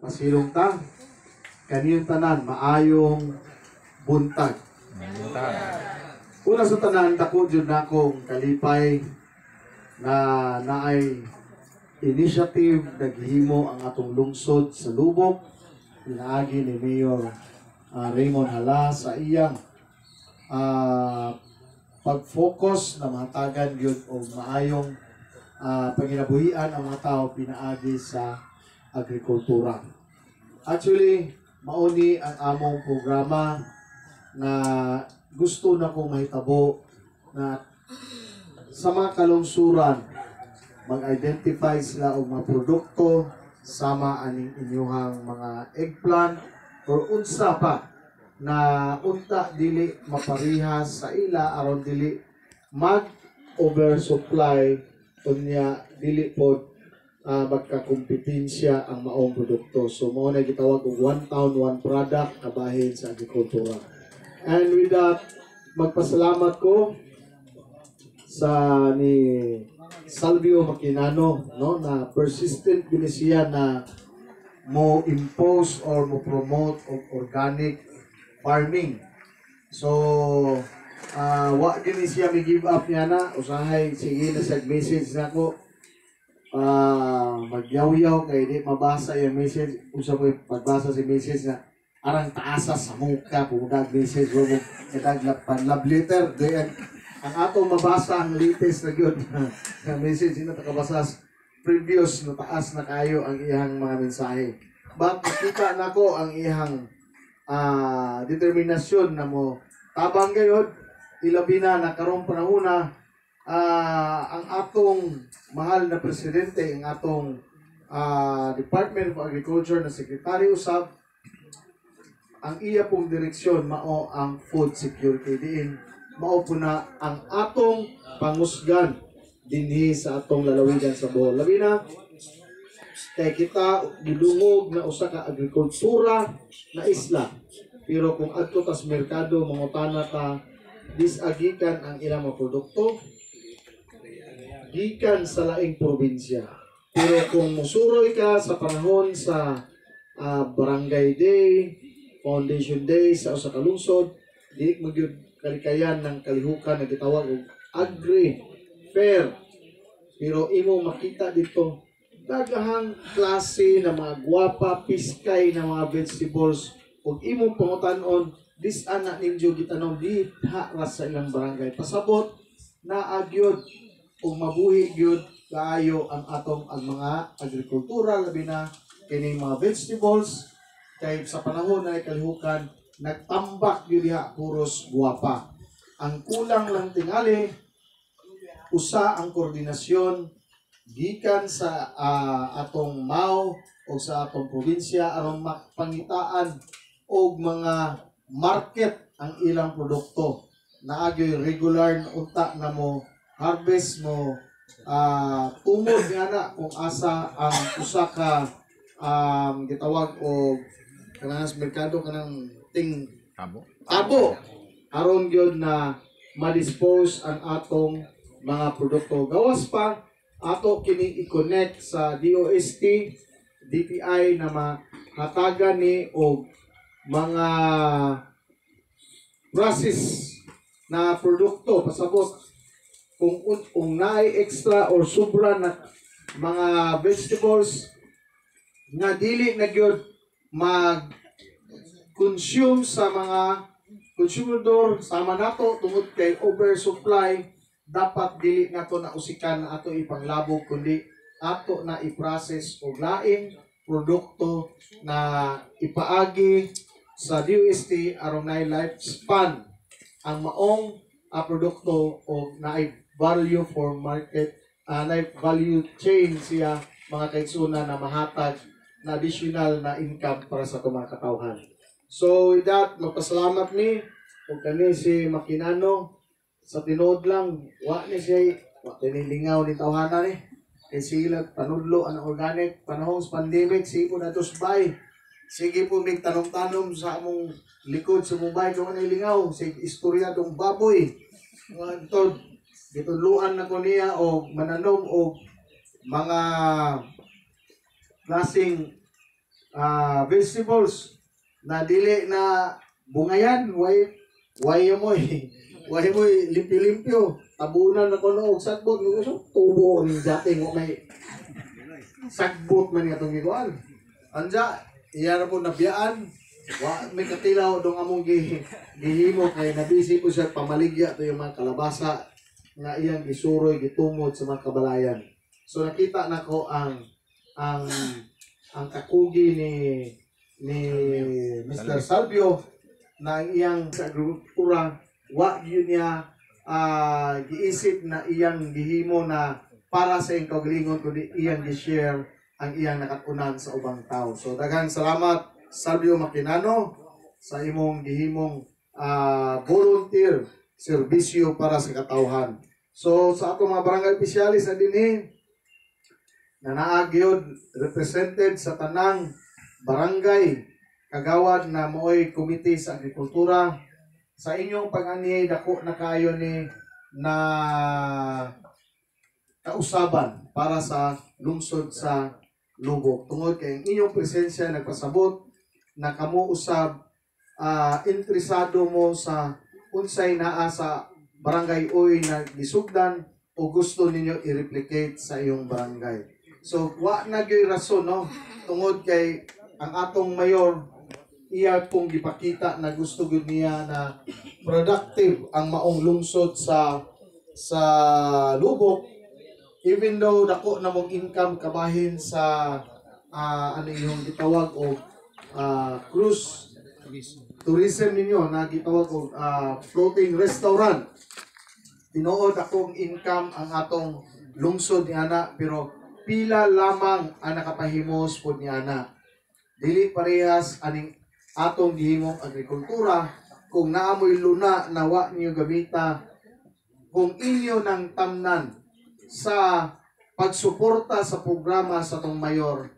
Pasilong ta. Kaniyong tanan, maayong buntag. Una sa tanan, dako dyan na akong kalipay na naay initiative naghimo ang atong lungsod sa Lubok. Pinaagi ni Mayor Raymond Hala sa iyang pag-focus na mahatagan yun o maayong panginabuhian ang mga tao pinaagi sa agrikultura. Actually, mauni ang among programa na gusto na kong mahitabo na sa mga kalungsuran mag-identify sila og mga produkto sama aning inyuhang mga eggplant or unsa pa na unta dili maparihas sa ila aron dili mag oversupply unya dili pod magkakompetensya ang maong produkto. So mao na gitawag og one town one product kabahin sa agrikultura. And with that, magpasalamat ko sa ni Salvio Maquinano, no, na persistent din siya na mo impose or mo promote of organic farming. So wa gini siya mi give up niya na usahay sige na sa message nako magyaw-yaw kay di mabasa yung message usa mo pagbasa si message na arang taasa sa muka kung message mo kadag love letter di ang atong mabasa ang latest na yun na message na takabasa previous na taas na kayo ang iyang mga mensahe. But nakita na ko ang iyang determinasyon na mo tabang gayod ilabi na karong panahon na ang atong mahal na presidente, ang atong Department of Agriculture na Secretary usab ang iya pong direksyon mao ang food security diin mao po na ang atong pangusgan dinhi sa atong lalawigan sa Bohol. Labi na kay kita gidungog na usa ka agrikultura na isla. Pero kung adto ta sa merkado mangutana ta disagikan ang ilang mga produkto gikan sa laing probinsya. Pero kung musuroy ka sa panahon sa Barangay Day, Foundation Day sa usa ka lungsod, di magyud kalikayan ng kalihukan na gitawag og agri-fair. Pero imo makita dito daghang klase na mga gwapa, piskay na mga vegetables ug imo pangutan-on dis ana ninyo gitanom diha ra sa ilang barangay. Pasabot na agyod ug mabuhi gyud kaayo ang atong ang mga agrikultura labi na kini mga vegetables kay sa panahon na kalihukan nagtambak gyud diha puros guwapa. Ang kulang lang tingali usa ang koordinasyon gikan sa atong MAO o sa atong probinsya aron mapangitaan og mga market ang ilang produkto. Naagyoy regular na unta na mo harvest mo tumod nga na kung asa ang usa ka gitawag og kanang sa merkado kanang ting abo aron gyud na ma-dispose ang atong mga produkto. Gawas pa ato kini i-connect sa DOST DTI na mahatagan ni og mga process na produkto pasabot kung naay extra or sobra na mga vegetables nga dili na gyud mag-consume sa mga consumidor sama nato tungod kay oversupply dapat dili nato na usikan na ato ipanglabog kundi ato na i-process og laing produkto na ipaagi sa DOST aron na lifespan ang maong produkto o na value for market life value chain siya mga kaigsunan na mahatag na additional na income para sa mga katawhan. So with that, magpasalamat ni o kani si Maquinano sa tinuod lang wa ni siya wa tinilingaw ni tawhana ni kay sila panudlo ang organic panahon sa pandemic sipo na tusbay. Sige po mig tanom-tanom sa among likod sa Mumbai kung ano lingaw sa istorya tong baboy. Mga ito, gitudluan na ko niya o mananom o mga klaseng vegetables na dili na bungayan, way mo way mo limpyo-limpyo. Tabunan na ko og sagbot mo so tubo ni dating mo may sagbot man nga tong gikuan. Anja iya ra po nabiyaan. Wa may katilaw dong among gihimo kay nabisi po siya pamaligya to yung mga kalabasa nga iyang gisuroy gitumod sa mga kabalayan. So nakita nako ang kakugi ni Mr. Salvio na iyang sa agrikultura wa yun niya giisip na iyang gihimo na para sa iyang kaugalingon kundi iyang gi-share ang iyang nakatunan sa ubang tao. So daghang salamat Salvio Maquinano sa imong gihimong volunteer serbisyo para sa katawhan. So sa ato mga barangay opisyalis na dinhi na naagyod represented sa tanang barangay kagawad na mo'y komite sa agrikultura sa inyong pag-ani dako na kayo ni na kausaban para sa lungsod sa Lubok. Tungod kay inyong presensya nagpasabot na kamo usab interesado mo sa unsay naa sa barangay oy na gisugdan o gusto ninyo i-replicate sa iyong barangay. So wa na gyud rason no tungod kay ang atong mayor iya pong gipakita na gusto gud niya na productive ang maong lungsod sa Lubok, even though dako na mong income kabahin sa ano yung gitawag o cruise tourism ninyo na gitawag og floating restaurant. Tinuod akong income ang atong lungsod ni ana pero pila lamang ang nakapahimos pod ni ana. Dili parehas aning atong gihimong agrikultura kung naamoy luna na wa niyo gamita kung inyo nang tamnan sa pagsuporta sa programa sa tong mayor.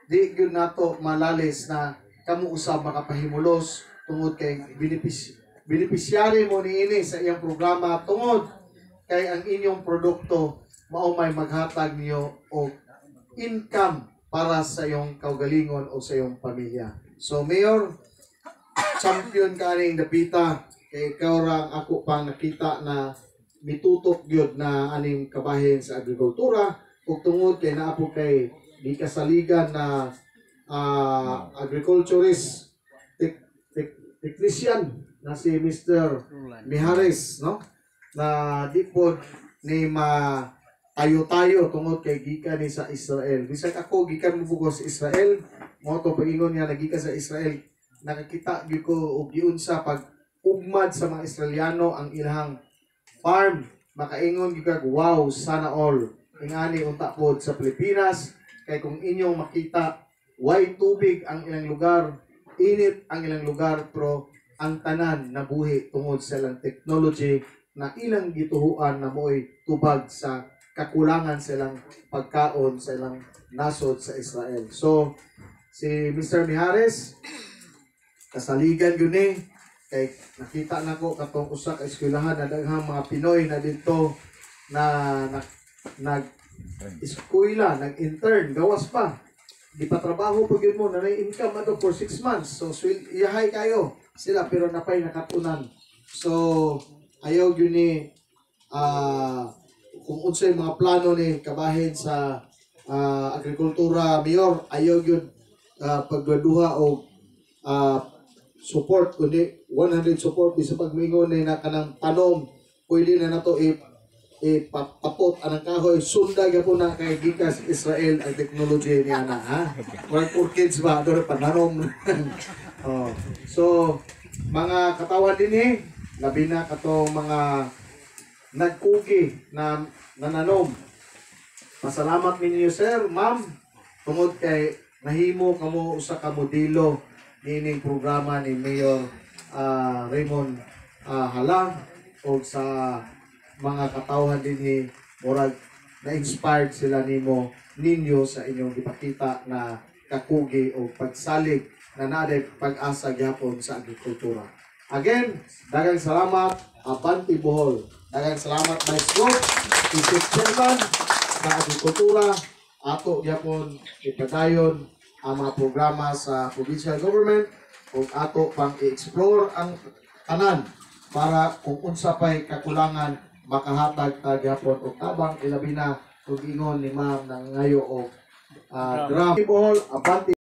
Di gyud nato malalis na kamo usab makapahimulos tungod kay beneficiary mo niini sa iyang programa tungod kay ang inyong produkto mao may maghatag niyo og income para sa iyong kaugalingon o sa iyong pamilya. So Mayor, champion ka ning dapita kay ikaw ra ako pang nakita na mitutok gyud na aning kabahin sa agrikultura ug tungod kay naa po kay di kasaligan na agriculturist technician na si Mr. Mijares, no? Na di po ni tayo tungod kay gikan ni sa Israel. Bisag ako gikan mo sa Israel, mo to paingon nga nagikan sa Israel. Nakakita gyud ko og giunsa pag ugmad sa mga Israelyano ang ilang farm. Makaingon gyud kag wow, sana all. Ingani unta pod sa Pilipinas kay kung inyong makita way tubig ang ilang lugar, init ang ilang lugar pero ang tanan nabuhi tungod sa ilang technology na ilang gituhuan na mo'y tubag sa kakulangan sa ilang pagkaon sa ilang nasod sa Israel. So, si Mr. Mijares, kasaligan yun kay nakita na ko katong usa ka eskwelahan na daghang mga Pinoy na dito na nag-eskwela, nag-intern, gawas pa. Di pa trabaho pag yun mo, na income ato for 6 months. So, iyahay kayo sila pero napay nakatunan. So, ayaw yun kung unsay mga plano ni kabahin sa agrikultura, Mayor, ayaw yun paggraduha o support, kundi 100 support sa pagmingon na kanang tanom, pwede na nato ipapapot anang kahoy, sunda po na kay gikas Israel ang technology niya na, ha? Right for kids ba? Doon pananom. Oh. So, mga katawan din labi na katong mga nagkugi na nananom. Pasalamat ninyo sir, ma'am, tungod kay nahimo kamo usa ka modelo nining programa ni Mayor Raymond Halang o sa mga katawhan din murag na-inspired sila ninyo sa inyong ipakita na kakugi o pagsalig na naday pag-asa gyapon sa agrikultura. Again, daghang salamat, Abante Bohol. Daghang salamat Vice Coach, Chief Chairman sa agrikultura, ato gyapon ipadayon ang mga programa sa provincial government ug ato pang i-explore ang tanan para kung unsa pay kakulangan makahatag ta gyapon og tabang ilabi na kung ingon ni ma'am nang ngayo og drum. Abante